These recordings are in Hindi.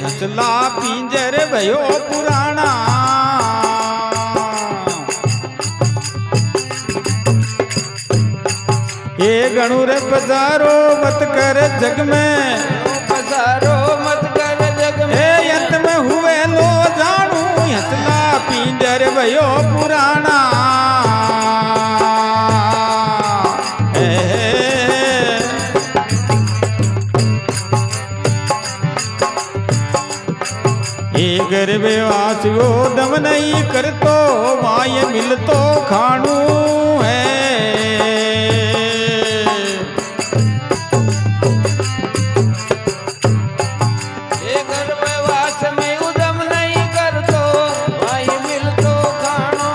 हंसला पिंजर भयो पुराना ये गणु रे पधारो मत कर जग में पधारो मत कर जग में अंत में हुए लो जानू हंसला पिंजर भयो पुराना गर्भे वासियो दम नहीं करतो माय मिलतो खाणू है ये गर्भवास में उदम नहीं करतो माय मिलतो खाणो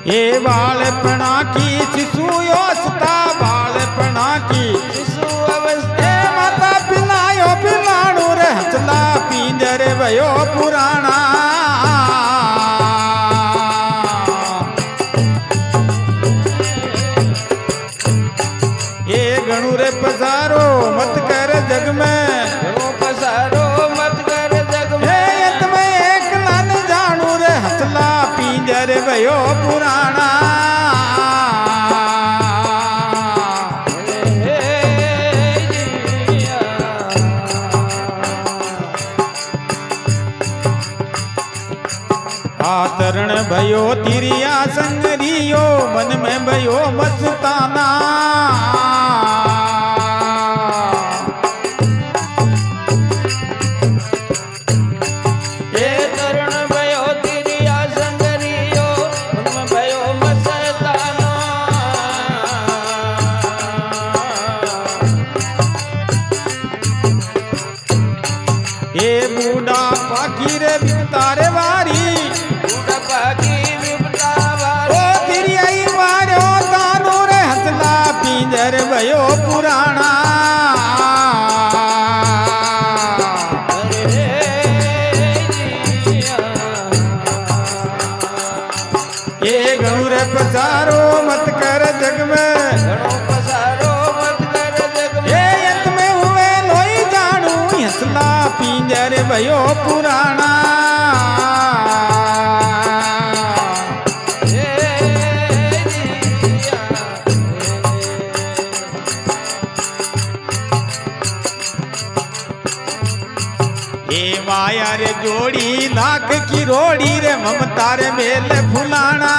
ये बालपना की शिशु योस्ता बालपना की शिशु अवस्था माता पिलायो पिलाणू रे हंसला पिंजर भयो पुराना ये गणु रे पसारो मत कर जग में पसारो मत कर जग में अंत में एक लान जानू रे हंसला पिंजर भयो पुराना तरण भयो तिरिया संगरियो मन में भयो मस्ताना ये तरण भयो तिरिया संगरियो मन में भयो मस्ताना ये बूढ़ा पाखी रे तारे वारी पिंजर भयो पुराना ये गौर पसारो मत कर जग में पसारो मत कर जग में ये अंत में हुए लोई जानू हंसला पिंजर भयो पुराना माया रे जोड़ी लाख की रोड़ी रे ममता रे मेल फुलाना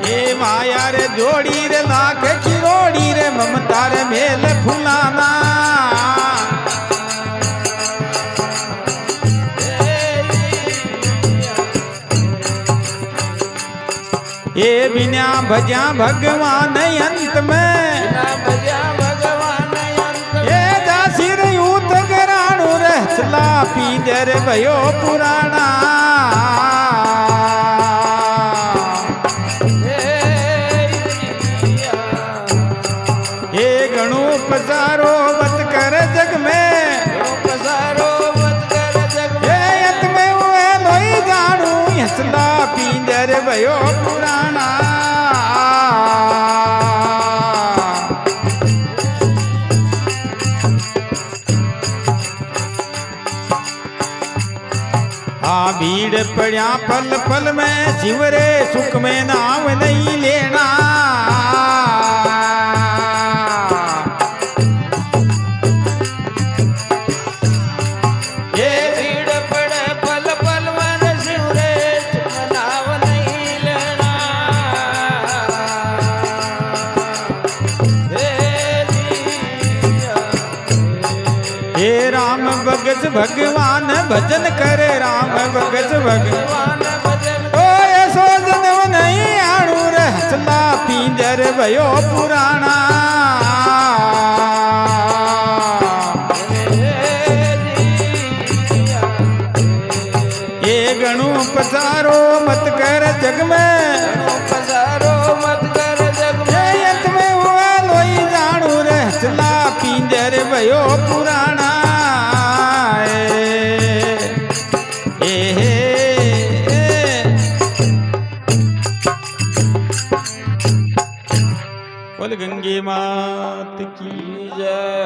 ये माया रे जोड़ी रे लाख की रोड़ी रे ममता रे मेल फुलाना ये बिना भजा भगवान अंत में भजा भगवान अंत ये दासिर यूत कराणू रहसला पिंजर भयो पुराना ये गणु पसारो मत कर जग में पसारो मत कर जग में अंत में हुए लोई जानू हंसला पिंजर भयो पुराना भीड़ पड़ा पल पल में शिवरे सुख में नाम नहीं लेना ये भीड़ पड़े पल पल में शिवरे सुख नाम नहीं लेना हे राम भगत भगवान भजन करे राम भगत भगवान भजन ओ ऐसो जन्म नहीं आणू रे हंसला पिंजर भयो पुराना ये गणु पसारो मत कर जग में भयो पुराणा बोल गंगे मात की जय।